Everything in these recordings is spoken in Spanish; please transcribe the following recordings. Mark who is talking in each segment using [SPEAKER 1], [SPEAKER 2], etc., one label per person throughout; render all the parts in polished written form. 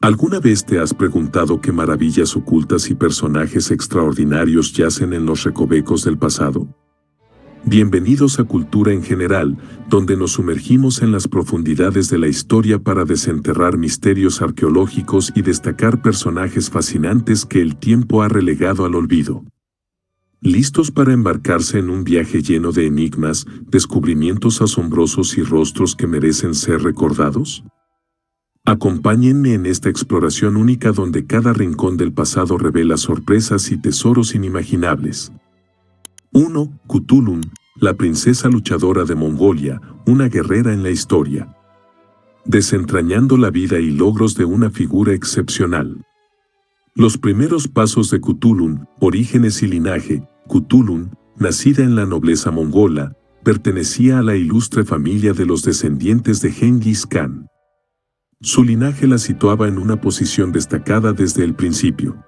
[SPEAKER 1] ¿Alguna vez te has preguntado qué maravillas ocultas y personajes extraordinarios yacen en los recovecos del pasado? Bienvenidos a Cultura en General, donde nos sumergimos en las profundidades de la historia para desenterrar misterios arqueológicos y destacar personajes fascinantes que el tiempo ha relegado al olvido. ¿Listos para embarcarse en un viaje lleno de enigmas, descubrimientos asombrosos y rostros que merecen ser recordados? Acompáñenme en esta exploración única donde cada rincón del pasado revela sorpresas y tesoros inimaginables. 1. Cthulhu, la princesa luchadora de Mongolia, una guerrera en la historia. Desentrañando la vida y logros de una figura excepcional. Los primeros pasos de Cthulhu, orígenes y linaje. Cthulhu, nacida en la nobleza mongola, pertenecía a la ilustre familia de los descendientes de Genghis Khan. Su linaje la situaba en una posición destacada desde el principio.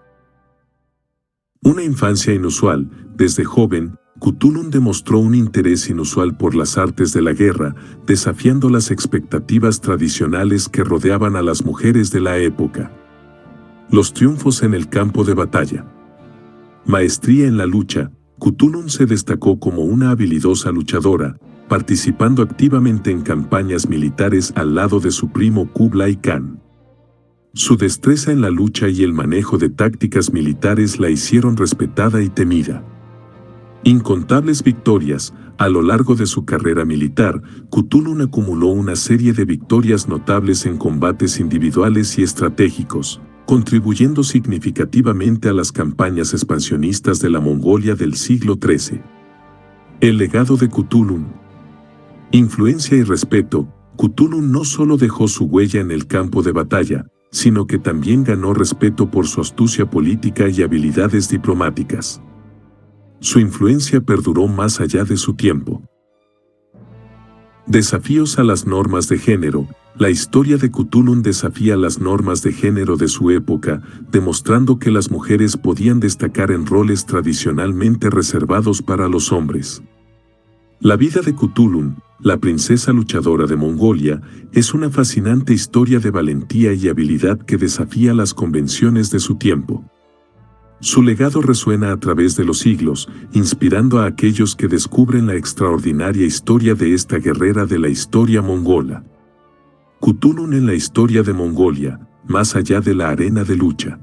[SPEAKER 1] Una infancia inusual. Desde joven, Cthulhu demostró un interés inusual por las artes de la guerra, desafiando las expectativas tradicionales que rodeaban a las mujeres de la época. Los triunfos en el campo de batalla. Maestría en la lucha. Cthulhu se destacó como una habilidosa luchadora, participando activamente en campañas militares al lado de su primo Kublai Khan. Su destreza en la lucha y el manejo de tácticas militares la hicieron respetada y temida. Incontables victorias. A lo largo de su carrera militar, Cthulhu acumuló una serie de victorias notables en combates individuales y estratégicos, contribuyendo significativamente a las campañas expansionistas de la Mongolia del siglo XIII. El legado de Cthulhu. Influencia y respeto. Cthulhu no solo dejó su huella en el campo de batalla, sino que también ganó respeto por su astucia política y habilidades diplomáticas. Su influencia perduró más allá de su tiempo. Desafíos a las normas de género. La historia de Cthulhu desafía las normas de género de su época, demostrando que las mujeres podían destacar en roles tradicionalmente reservados para los hombres. La vida de Cthulhu, la princesa luchadora de Mongolia, es una fascinante historia de valentía y habilidad que desafía las convenciones de su tiempo. Su legado resuena a través de los siglos, inspirando a aquellos que descubren la extraordinaria historia de esta guerrera de la historia mongola. Cthulhu en la historia de Mongolia, más allá de la arena de lucha.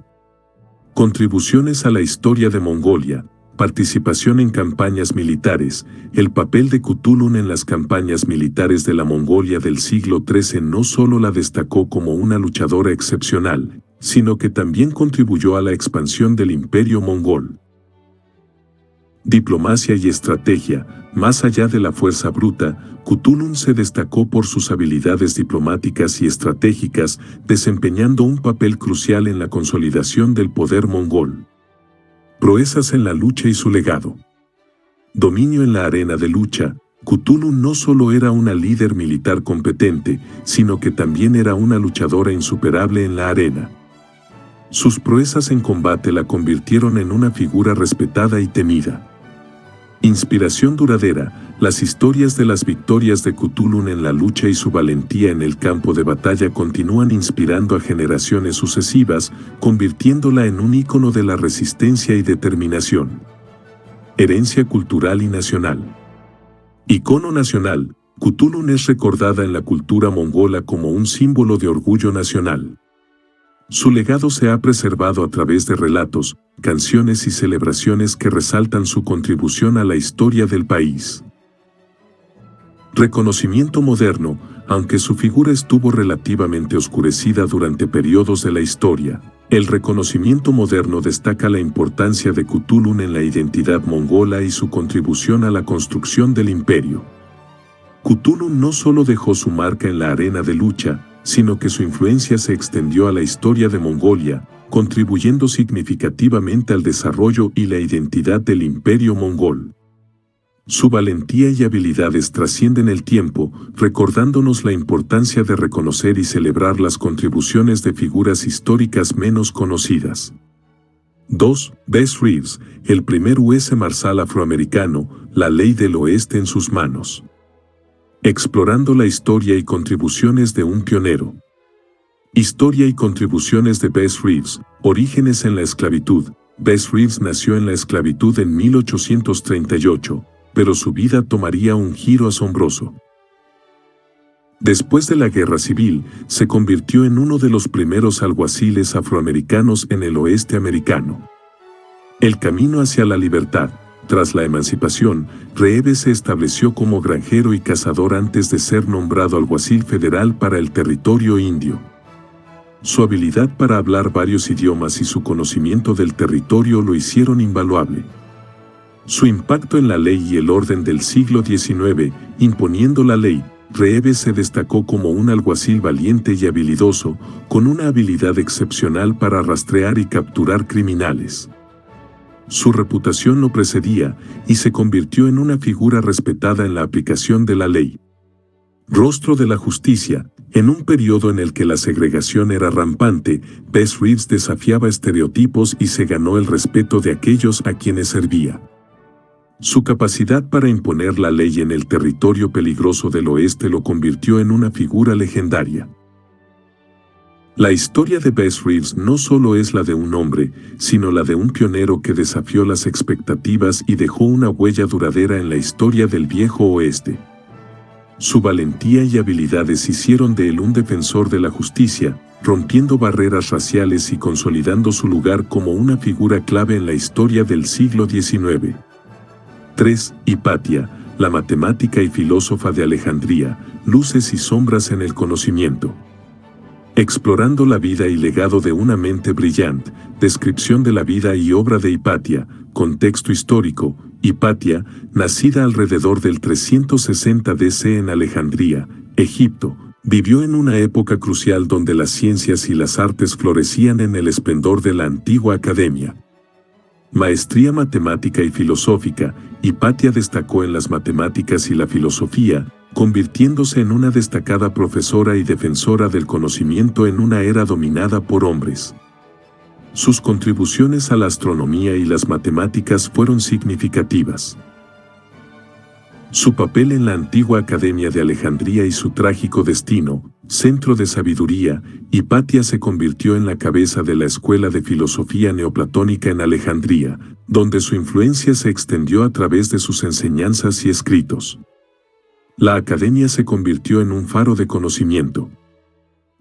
[SPEAKER 1] Contribuciones a la historia de Mongolia. Participación en campañas militares. El papel de Cthulhu en las campañas militares de la Mongolia del siglo XIII no solo la destacó como una luchadora excepcional, sino que también contribuyó a la expansión del imperio mongol. Diplomacia y estrategia. Más allá de la fuerza bruta, Cthulhu se destacó por sus habilidades diplomáticas y estratégicas, desempeñando un papel crucial en la consolidación del poder mongol. Proezas en la lucha y su legado. Dominio en la arena de lucha. Cthulhu no solo era una líder militar competente, sino que también era una luchadora insuperable en la arena. Sus proezas en combate la convirtieron en una figura respetada y temida. Inspiración duradera. Las historias de las victorias de Cthulhu en la lucha y su valentía en el campo de batalla continúan inspirando a generaciones sucesivas, convirtiéndola en un ícono de la resistencia y determinación. Herencia cultural y nacional. Icono nacional. Cthulhu es recordada en la cultura mongola como un símbolo de orgullo nacional. Su legado se ha preservado a través de relatos, canciones y celebraciones que resaltan su contribución a la historia del país. Reconocimiento moderno. Aunque su figura estuvo relativamente oscurecida durante periodos de la historia, el reconocimiento moderno destaca la importancia de Cthulhu en la identidad mongola y su contribución a la construcción del imperio. Cthulhu no solo dejó su marca en la arena de lucha, sino que su influencia se extendió a la historia de Mongolia, contribuyendo significativamente al desarrollo y la identidad del imperio mongol. Su valentía y habilidades trascienden el tiempo, recordándonos la importancia de reconocer y celebrar las contribuciones de figuras históricas menos conocidas. 2. Bess Reeves, el primer US Marshal afroamericano, la ley del oeste en sus manos. Explorando la historia y contribuciones de un pionero. Historia y contribuciones de Bess Reeves. Orígenes en la esclavitud. Bess Reeves nació en la esclavitud en 1838, pero su vida tomaría un giro asombroso. Después de la Guerra Civil, se convirtió en uno de los primeros alguaciles afroamericanos en el oeste americano. El camino hacia la libertad. Tras la emancipación, Reeves se estableció como granjero y cazador antes de ser nombrado alguacil federal para el territorio indio. Su habilidad para hablar varios idiomas y su conocimiento del territorio lo hicieron invaluable. Su impacto en la ley y el orden del siglo XIX, imponiendo la ley, Reeves se destacó como un alguacil valiente y habilidoso, con una habilidad excepcional para rastrear y capturar criminales. Su reputación lo precedía y se convirtió en una figura respetada en la aplicación de la ley. Rostro de la justicia. En un periodo en el que la segregación era rampante, Bess Reeves desafiaba estereotipos y se ganó el respeto de aquellos a quienes servía. Su capacidad para imponer la ley en el territorio peligroso del oeste lo convirtió en una figura legendaria. La historia de Bess Reeves no solo es la de un hombre, sino la de un pionero que desafió las expectativas y dejó una huella duradera en la historia del viejo oeste. Su valentía y habilidades hicieron de él un defensor de la justicia, rompiendo barreras raciales y consolidando su lugar como una figura clave en la historia del siglo XIX. 3. Hipatia, la matemática y filósofa de Alejandría, luces y sombras en el conocimiento. Explorando la vida y legado de una mente brillante, descripción de la vida y obra de Hipatia, contexto histórico. Hipatia, nacida alrededor del 360 DC en Alejandría, Egipto, vivió en una época crucial donde las ciencias y las artes florecían en el esplendor de la antigua academia. Maestría matemática y filosófica. Hipatia destacó en las matemáticas y la filosofía, convirtiéndose en una destacada profesora y defensora del conocimiento en una era dominada por hombres. Sus contribuciones a la astronomía y las matemáticas fueron significativas. Su papel en la antigua Academia de Alejandría y su trágico destino, centro de sabiduría. Hipatia se convirtió en la cabeza de la escuela de filosofía neoplatónica en Alejandría, donde su influencia se extendió a través de sus enseñanzas y escritos. La academia se convirtió en un faro de conocimiento.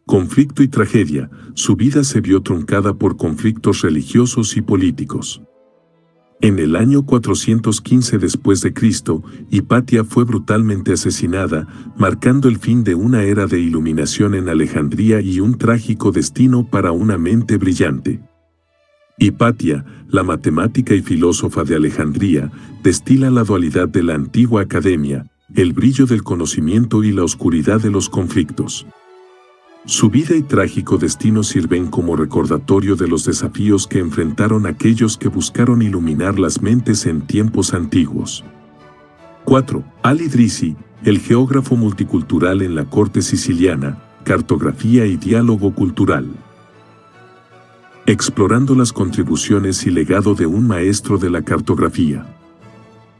[SPEAKER 1] Conflicto y tragedia. Su vida se vio truncada por conflictos religiosos y políticos. En el año 415 después de Cristo, Hipatia fue brutalmente asesinada, marcando el fin de una era de iluminación en Alejandría y un trágico destino para una mente brillante. Hipatia, la matemática y filósofa de Alejandría, destila la dualidad de la antigua academia, el brillo del conocimiento y la oscuridad de los conflictos. Su vida y trágico destino sirven como recordatorio de los desafíos que enfrentaron aquellos que buscaron iluminar las mentes en tiempos antiguos. 4. Al-Idrisi, el geógrafo multicultural en la corte siciliana, cartografía y diálogo cultural. Explorando las contribuciones y legado de un maestro de la cartografía.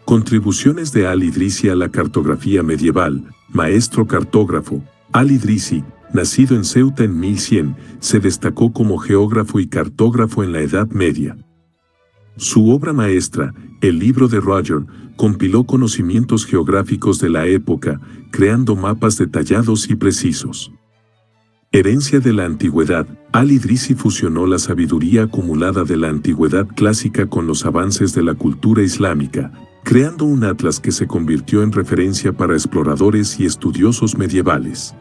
[SPEAKER 1] Contribuciones de Al-Idrisi a la cartografía medieval. Maestro cartógrafo. Al-Idrisi, nacido en Ceuta en 1100, se destacó como geógrafo y cartógrafo en la Edad Media. Su obra maestra, el libro de Roger, compiló conocimientos geográficos de la época, creando mapas detallados y precisos. Herencia de la antigüedad. Al-Idrisi fusionó la sabiduría acumulada de la antigüedad clásica con los avances de la cultura islámica, creando un atlas que se convirtió en referencia para exploradores y estudiosos medievales.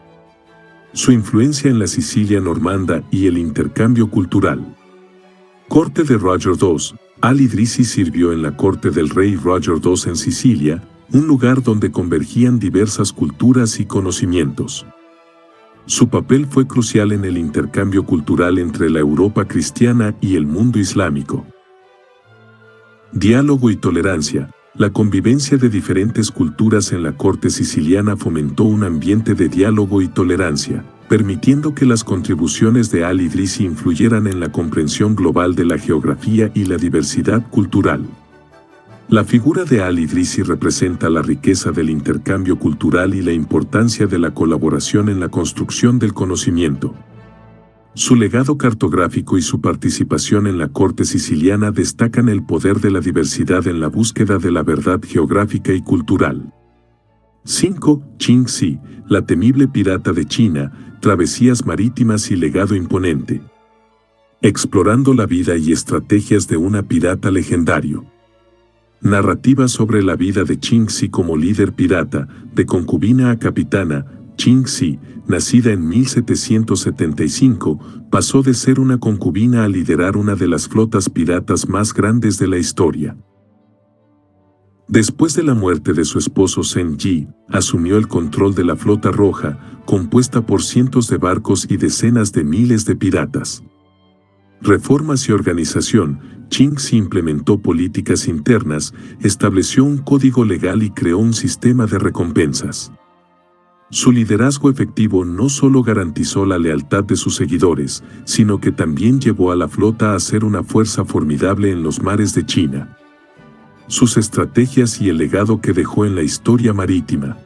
[SPEAKER 1] Su influencia en la Sicilia normanda y el intercambio cultural. Corte de Roger II. Al-Idrisi sirvió en la corte del rey Roger II en Sicilia, un lugar donde convergían diversas culturas y conocimientos. Su papel fue crucial en el intercambio cultural entre la Europa cristiana y el mundo islámico. Diálogo y tolerancia. La convivencia de diferentes culturas en la corte siciliana fomentó un ambiente de diálogo y tolerancia, permitiendo que las contribuciones de Al-Idrisi influyeran en la comprensión global de la geografía y la diversidad cultural. La figura de al-Idrisi representa la riqueza del intercambio cultural y la importancia de la colaboración en la construcción del conocimiento. Su legado cartográfico y su participación en la corte siciliana destacan el poder de la diversidad en la búsqueda de la verdad geográfica y cultural. 5. Qingxi, la temible pirata de China, travesías marítimas y legado imponente. Explorando la vida y estrategias de una pirata legendario. Narrativa sobre la vida de Qingxi como líder pirata, de concubina a capitana. Qingxi, nacida en 1775, pasó de ser una concubina a liderar una de las flotas piratas más grandes de la historia. Después de la muerte de su esposo Zheng Yi, asumió el control de la flota roja, compuesta por cientos de barcos y decenas de miles de piratas. Reformas y organización. Qingxi implementó políticas internas, estableció un código legal y creó un sistema de recompensas. Su liderazgo efectivo no solo garantizó la lealtad de sus seguidores, sino que también llevó a la flota a ser una fuerza formidable en los mares de China. Sus estrategias y el legado que dejó en la historia marítima.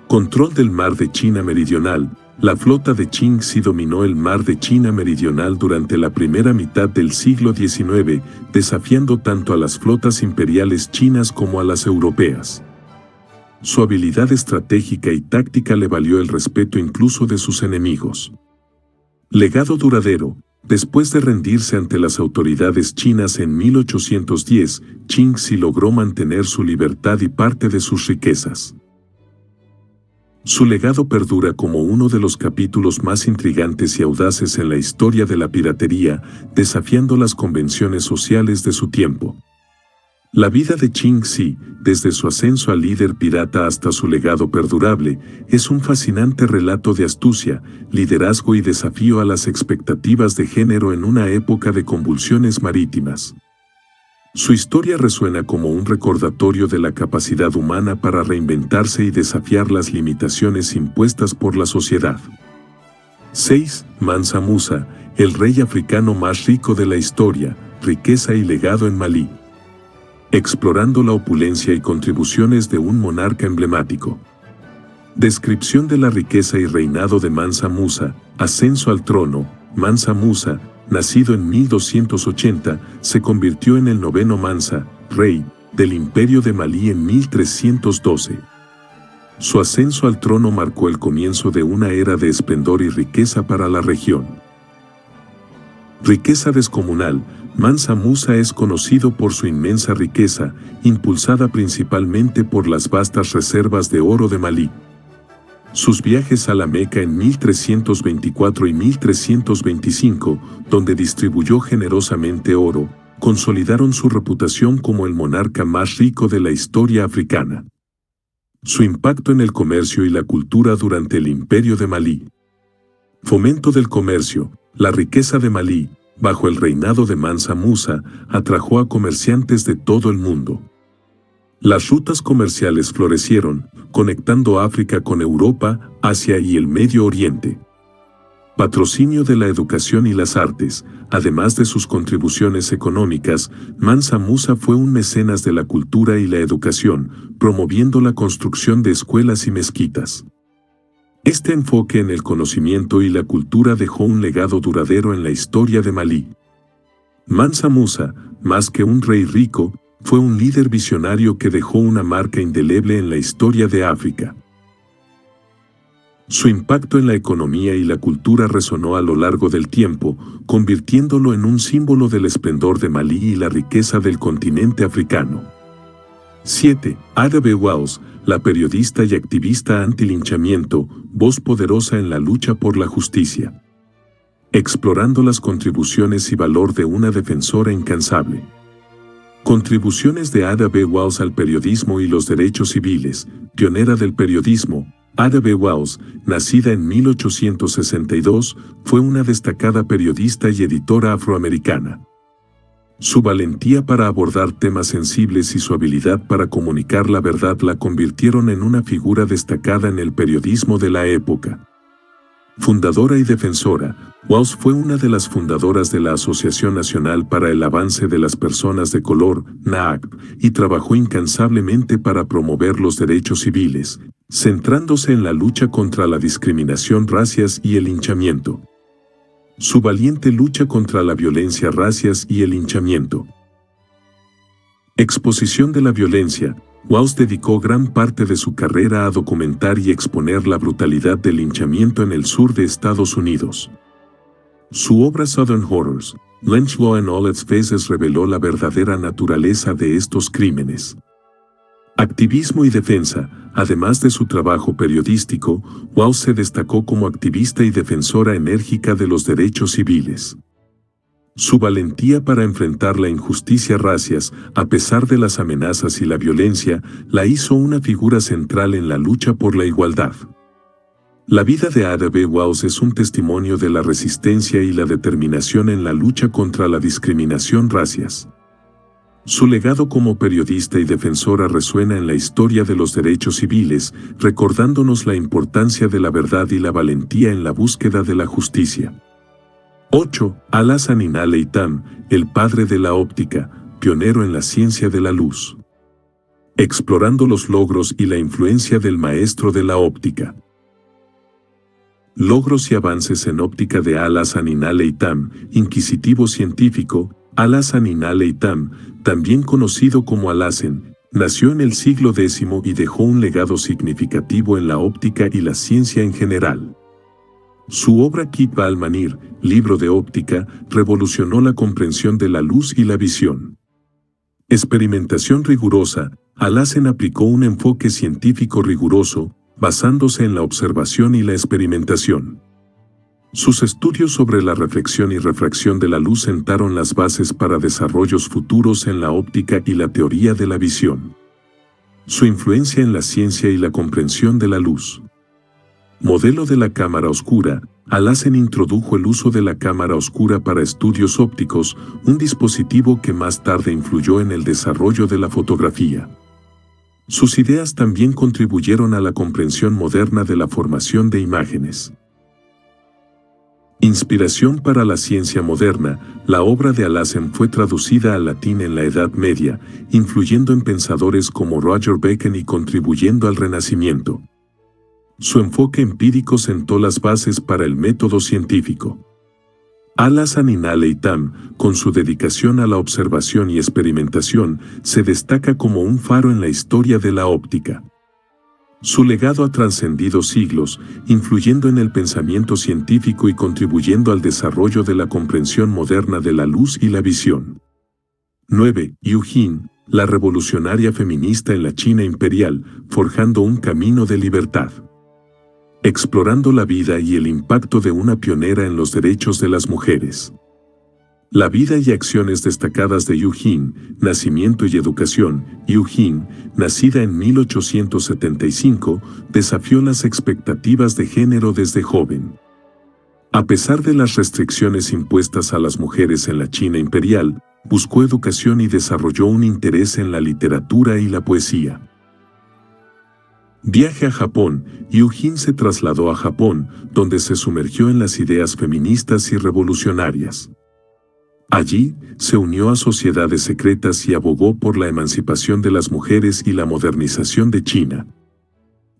[SPEAKER 1] Control del mar de China Meridional. La flota de Qingxi dominó el mar de China Meridional durante la primera mitad del siglo XIX, desafiando tanto a las flotas imperiales chinas como a las europeas. Su habilidad estratégica y táctica le valió el respeto incluso de sus enemigos. Legado duradero. Después de rendirse ante las autoridades chinas en 1810, Qingxi logró mantener su libertad y parte de sus riquezas. Su legado perdura como uno de los capítulos más intrigantes y audaces en la historia de la piratería, desafiando las convenciones sociales de su tiempo. La vida de Qingxi, desde su ascenso a líder pirata hasta su legado perdurable, es un fascinante relato de astucia, liderazgo y desafío a las expectativas de género en una época de convulsiones marítimas. Su historia resuena como un recordatorio de la capacidad humana para reinventarse y desafiar las limitaciones impuestas por la sociedad. 6. Mansa Musa, el rey africano más rico de la historia, riqueza y legado en Malí. Explorando la opulencia y contribuciones de un monarca emblemático. Descripción de la riqueza y reinado de Mansa Musa. Ascenso al trono. Mansa Musa, nacido en 1280, se convirtió en el noveno Mansa, rey, del Imperio de Malí en 1312. Su ascenso al trono marcó el comienzo de una era de esplendor y riqueza para la región. Riqueza descomunal. Mansa Musa es conocido por su inmensa riqueza, impulsada principalmente por las vastas reservas de oro de Malí. Sus viajes a la Meca en 1324 y 1325, donde distribuyó generosamente oro, consolidaron su reputación como el monarca más rico de la historia africana. Su impacto en el comercio y la cultura durante el Imperio de Malí. Fomento del comercio. La riqueza de Malí, bajo el reinado de Mansa Musa, atrajo a comerciantes de todo el mundo. Las rutas comerciales florecieron, conectando África con Europa, Asia y el Medio Oriente. Patrocinio de la educación y las artes. Además de sus contribuciones económicas, Mansa Musa fue un mecenas de la cultura y la educación, promoviendo la construcción de escuelas y mezquitas. Este enfoque en el conocimiento y la cultura dejó un legado duradero en la historia de Malí. Mansa Musa, más que un rey rico, fue un líder visionario que dejó una marca indeleble en la historia de África. Su impacto en la economía y la cultura resonó a lo largo del tiempo, convirtiéndolo en un símbolo del esplendor de Malí y la riqueza del continente africano. 7. Ada B. Wells, la periodista y activista antilinchamiento, voz poderosa en la lucha por la justicia. Explorando las contribuciones y valor de una defensora incansable. Contribuciones de Ada B. Wells al periodismo y los derechos civiles. Pionera del periodismo, Ada B. Wells, nacida en 1862, fue una destacada periodista y editora afroamericana. Su valentía para abordar temas sensibles y su habilidad para comunicar la verdad la convirtieron en una figura destacada en el periodismo de la época. Fundadora y defensora, Walsh fue una de las fundadoras de la Asociación Nacional para el Avance de las Personas de Color, NAACP, y trabajó incansablemente para promover los derechos civiles, centrándose en la lucha contra la discriminación racial y el linchamiento. Su valiente lucha contra la violencia racial y el linchamiento. Exposición de la violencia. Walsh dedicó gran parte de su carrera a documentar y exponer la brutalidad del linchamiento en el sur de Estados Unidos. Su obra Southern Horrors, Lynch Law in All Its Phases reveló la verdadera naturaleza de estos crímenes. Activismo y defensa. Además de su trabajo periodístico, Walsh se destacó como activista y defensora enérgica de los derechos civiles. Su valentía para enfrentar la injusticia racial, a pesar de las amenazas y la violencia, la hizo una figura central en la lucha por la igualdad. La vida de Ada B. Walsh es un testimonio de la resistencia y la determinación en la lucha contra la discriminación racial. Su legado como periodista y defensora resuena en la historia de los derechos civiles, recordándonos la importancia de la verdad y la valentía en la búsqueda de la justicia. 8. Al-Hassan Inal-Eitam, el padre de la óptica, pionero en la ciencia de la luz. Explorando los logros y la influencia del maestro de la óptica. Logros y avances en óptica de Al-Hassan Inal-Eitam, inquisitivo científico. Al-Hassan Inal-Eitam, también conocido como Al-Hassan, nació en el siglo X y dejó un legado significativo en la óptica y la ciencia en general. Su obra Kitb al-Manir, libro de óptica, revolucionó la comprensión de la luz y la visión. Experimentación rigurosa. Al-Hassan aplicó un enfoque científico riguroso, basándose en la observación y la experimentación. Sus estudios sobre la reflexión y refracción de la luz sentaron las bases para desarrollos futuros en la óptica y la teoría de la visión. Su influencia en la ciencia y la comprensión de la luz. Modelo de la cámara oscura. Al-Hassan introdujo el uso de la cámara oscura para estudios ópticos, un dispositivo que más tarde influyó en el desarrollo de la fotografía. Sus ideas también contribuyeron a la comprensión moderna de la formación de imágenes. Inspiración para la ciencia moderna. La obra de Al-Hassan fue traducida al latín en la Edad Media, influyendo en pensadores como Roger Bacon y contribuyendo al Renacimiento. Su enfoque empírico sentó las bases para el método científico. Al-Hassan Inal-Eitam, con su dedicación a la observación y experimentación, se destaca como un faro en la historia de la óptica. Su legado ha trascendido siglos, influyendo en el pensamiento científico y contribuyendo al desarrollo de la comprensión moderna de la luz y la visión. 9. Yu Jin, la revolucionaria feminista en la China imperial, forjando un camino de libertad. Explorando la vida y el impacto de una pionera en los derechos de las mujeres. La vida y acciones destacadas de Yu Jin, nacimiento y educación. Yu Jin, nacida en 1875, desafió las expectativas de género desde joven. A pesar de las restricciones impuestas a las mujeres en la China imperial, buscó educación y desarrolló un interés en la literatura y la poesía. Viaje a Japón. Yu Jin se trasladó a Japón, donde se sumergió en las ideas feministas y revolucionarias. Allí, se unió a sociedades secretas y abogó por la emancipación de las mujeres y la modernización de China.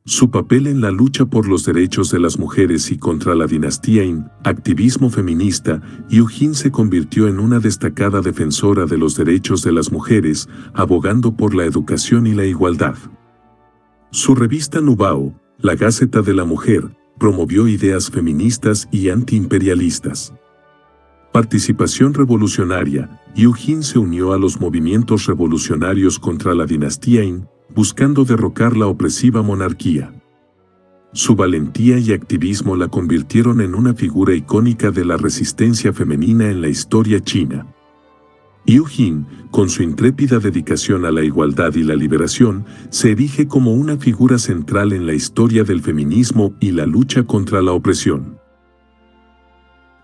[SPEAKER 1] Su papel en la lucha por los derechos de las mujeres y contra la dinastía activismo feminista. Yu Jin se convirtió en una destacada defensora de los derechos de las mujeres, abogando por la educación y la igualdad. Su revista Nubao, la Gaceta de la Mujer, promovió ideas feministas y antiimperialistas. Participación revolucionaria. Yu Jin se unió a los movimientos revolucionarios contra la dinastía buscando derrocar la opresiva monarquía. Su valentía y activismo la convirtieron en una figura icónica de la resistencia femenina en la historia china. Yu Jin, con su intrépida dedicación a la igualdad y la liberación, se erige como una figura central en la historia del feminismo y la lucha contra la opresión.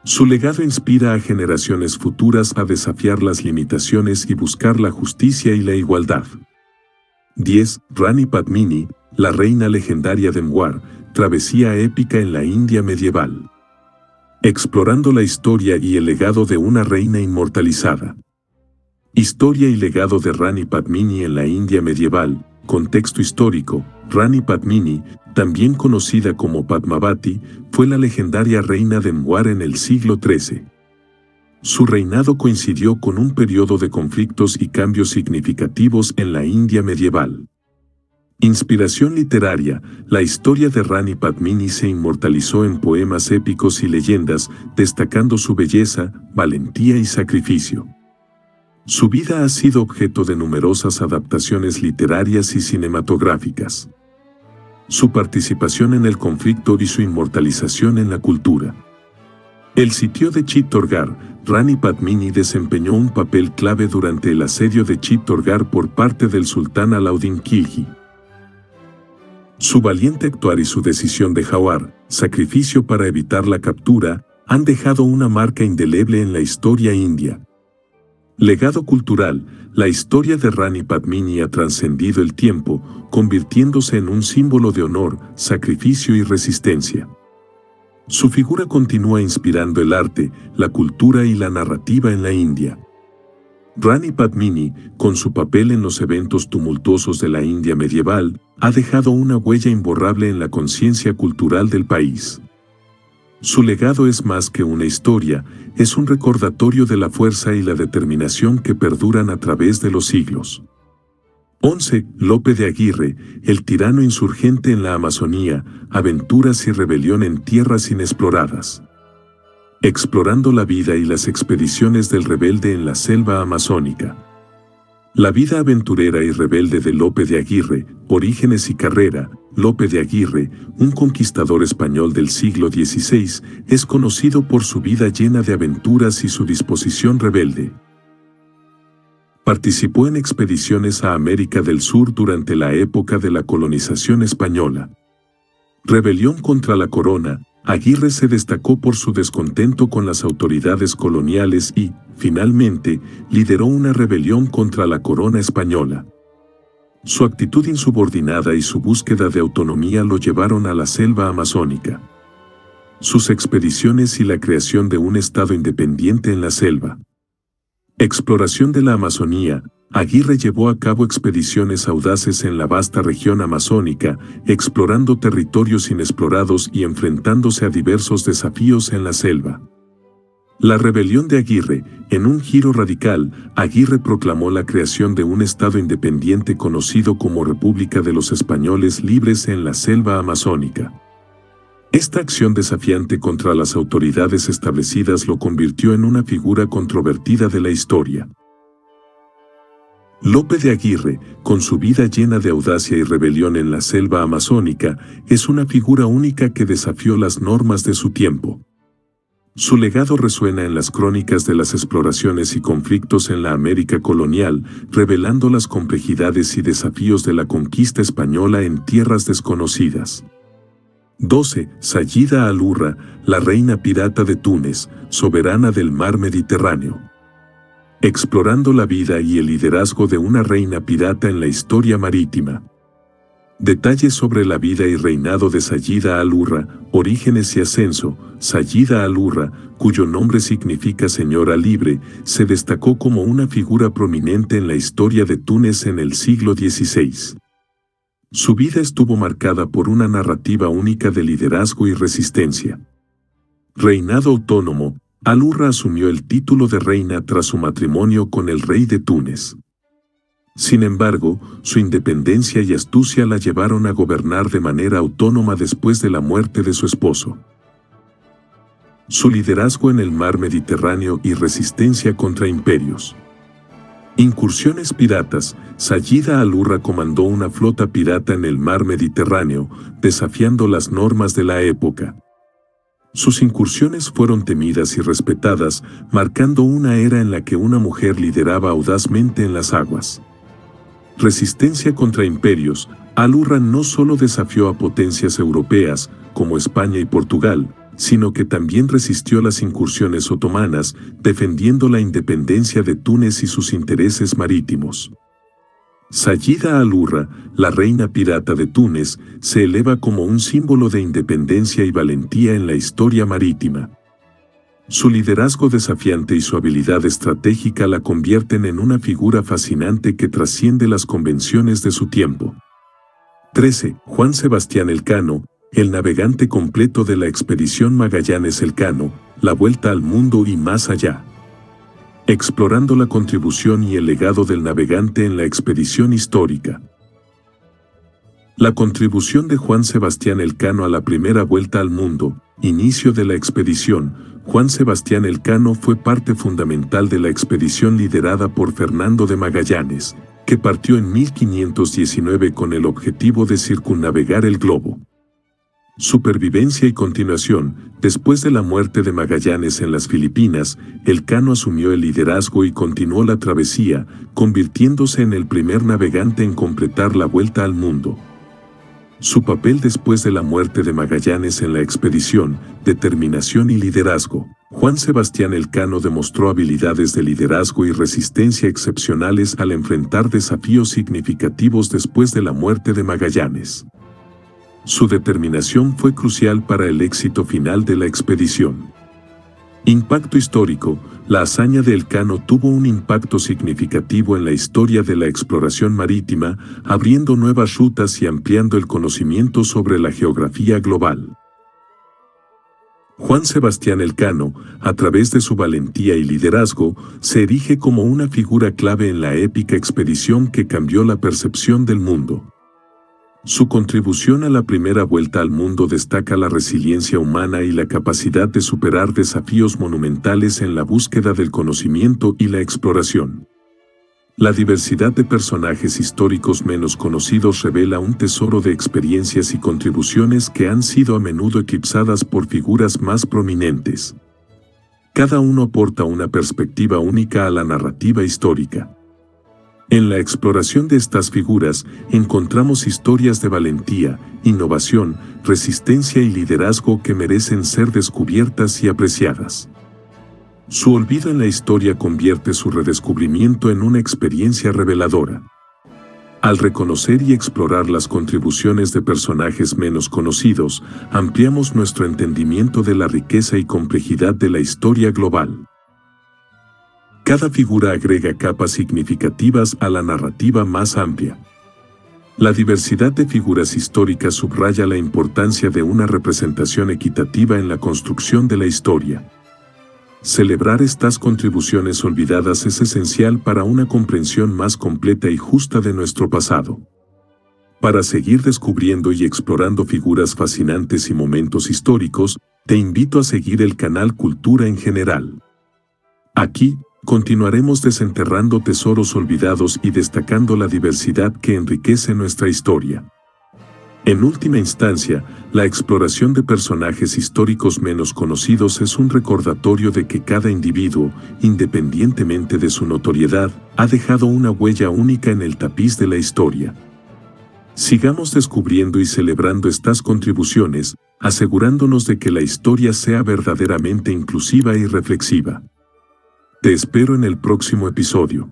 [SPEAKER 1] Su legado inspira a generaciones futuras a desafiar las limitaciones y buscar la justicia y la igualdad. 10. Rani Padmini, la reina legendaria de Mewar, travesía épica en la India medieval. Explorando la historia y el legado de una reina inmortalizada. Historia y legado de Rani Padmini en la India medieval. Contexto histórico. Rani Padmini, también conocida como Padmavati, fue la legendaria reina de Mewar en el siglo XIII. Su reinado coincidió con un periodo de conflictos y cambios significativos en la India medieval. Inspiración literaria. La historia de Rani Padmini se inmortalizó en poemas épicos y leyendas, destacando su belleza, valentía y sacrificio. Su vida ha sido objeto de numerosas adaptaciones literarias y cinematográficas. Su participación en el conflicto y su inmortalización en la cultura. El sitio de Chittorgarh. Rani Padmini desempeñó un papel clave durante el asedio de Chittorgarh por parte del sultán Alauddin Khilji. Su valiente actuar y su decisión de Jawar, sacrificio para evitar la captura, han dejado una marca indeleble en la historia india. Legado cultural. La historia de Rani Padmini ha trascendido el tiempo, convirtiéndose en un símbolo de honor, sacrificio y resistencia. Su figura continúa inspirando el arte, la cultura y la narrativa en la India. Rani Padmini, con su papel en los eventos tumultuosos de la India medieval, ha dejado una huella imborrable en la conciencia cultural del país. Su legado es más que una historia, es un recordatorio de la fuerza y la determinación que perduran a través de los siglos. 11. Lope de Aguirre, el tirano insurgente en la Amazonía, aventuras y rebelión en tierras inexploradas. Explorando la vida y las expediciones del rebelde en la selva amazónica. La vida aventurera y rebelde de Lope de Aguirre, orígenes y carrera. Lope de Aguirre, un conquistador español del siglo XVI, es conocido por su vida llena de aventuras y su disposición rebelde. Participó en expediciones a América del Sur durante la época de la colonización española. Rebelión contra la corona. Aguirre se destacó por su descontento con las autoridades coloniales y, finalmente, lideró una rebelión contra la corona española. Su actitud insubordinada y su búsqueda de autonomía lo llevaron a la selva amazónica. Sus expediciones y la creación de un estado independiente en la selva. Exploración de la Amazonía. Aguirre llevó a cabo expediciones audaces en la vasta región amazónica, explorando territorios inexplorados y enfrentándose a diversos desafíos en la selva. La rebelión de Aguirre. En un giro radical, Aguirre proclamó la creación de un estado independiente conocido como República de los Españoles Libres en la selva amazónica. Esta acción desafiante contra las autoridades establecidas lo convirtió en una figura controvertida de la historia. Lope de Aguirre, con su vida llena de audacia y rebelión en la selva amazónica, es una figura única que desafió las normas de su tiempo. Su legado resuena en las crónicas de las exploraciones y conflictos en la América colonial, revelando las complejidades y desafíos de la conquista española en tierras desconocidas. 12. Sayida al-Hurra, la reina pirata de Túnez, soberana del mar Mediterráneo. Explorando la vida y el liderazgo de una reina pirata en la historia marítima. Detalles sobre la vida y reinado de Sayida al-Hurra, orígenes y ascenso. Sayida al-Hurra, cuyo nombre significa señora libre, se destacó como una figura prominente en la historia de Túnez en el siglo XVI. Su vida estuvo marcada por una narrativa única de liderazgo y resistencia. Reinado autónomo. Al-Hurra asumió el título de reina tras su matrimonio con el rey de Túnez. Sin embargo, su independencia y astucia la llevaron a gobernar de manera autónoma después de la muerte de su esposo. Su liderazgo en el mar Mediterráneo y resistencia contra imperios. Incursiones piratas. Sayida al-Hurra comandó una flota pirata en el mar Mediterráneo, desafiando las normas de la época. Sus incursiones fueron temidas y respetadas, marcando una era en la que una mujer lideraba audazmente en las aguas. Resistencia contra imperios. Al-Hurra no solo desafió a potencias europeas, como España y Portugal, sino que también resistió las incursiones otomanas, defendiendo la independencia de Túnez y sus intereses marítimos. Sayida Al-Hurra, la reina pirata de Túnez, se eleva como un símbolo de independencia y valentía en la historia marítima. Su liderazgo desafiante y su habilidad estratégica la convierten en una figura fascinante que trasciende las convenciones de su tiempo. 13. Juan Sebastián Elcano, el navegante completo de la expedición Magallanes Elcano, la vuelta al mundo y más allá. Explorando la contribución y el legado del navegante en la expedición histórica. La contribución de Juan Sebastián Elcano a la primera vuelta al mundo, inicio de la expedición. Juan Sebastián Elcano fue parte fundamental de la expedición liderada por Fernando de Magallanes, que partió en 1519 con el objetivo de circunnavegar el globo. Supervivencia y continuación. Después de la muerte de Magallanes en las Filipinas, Elcano asumió el liderazgo y continuó la travesía, convirtiéndose en el primer navegante en completar la vuelta al mundo. Su papel después de la muerte de Magallanes en la expedición, determinación y liderazgo. Juan Sebastián Elcano demostró habilidades de liderazgo y resistencia excepcionales al enfrentar desafíos significativos después de la muerte de Magallanes. Su determinación fue crucial para el éxito final de la expedición. Impacto histórico. La hazaña de Elcano tuvo un impacto significativo en la historia de la exploración marítima, abriendo nuevas rutas y ampliando el conocimiento sobre la geografía global. Juan Sebastián Elcano, a través de su valentía y liderazgo, se erige como una figura clave en la épica expedición que cambió la percepción del mundo. Su contribución a la primera vuelta al mundo destaca la resiliencia humana y la capacidad de superar desafíos monumentales en la búsqueda del conocimiento y la exploración. La diversidad de personajes históricos menos conocidos revela un tesoro de experiencias y contribuciones que han sido a menudo eclipsadas por figuras más prominentes. Cada uno aporta una perspectiva única a la narrativa histórica. En la exploración de estas figuras, encontramos historias de valentía, innovación, resistencia y liderazgo que merecen ser descubiertas y apreciadas. Su olvido en la historia convierte su redescubrimiento en una experiencia reveladora. Al reconocer y explorar las contribuciones de personajes menos conocidos, ampliamos nuestro entendimiento de la riqueza y complejidad de la historia global. Cada figura agrega capas significativas a la narrativa más amplia. La diversidad de figuras históricas subraya la importancia de una representación equitativa en la construcción de la historia. Celebrar estas contribuciones olvidadas es esencial para una comprensión más completa y justa de nuestro pasado. Para seguir descubriendo y explorando figuras fascinantes y momentos históricos, te invito a seguir el canal Cultura en General. Aquí, continuaremos desenterrando tesoros olvidados y destacando la diversidad que enriquece nuestra historia. En última instancia, la exploración de personajes históricos menos conocidos es un recordatorio de que cada individuo, independientemente de su notoriedad, ha dejado una huella única en el tapiz de la historia. Sigamos descubriendo y celebrando estas contribuciones, asegurándonos de que la historia sea verdaderamente inclusiva y reflexiva. Te espero en el próximo episodio.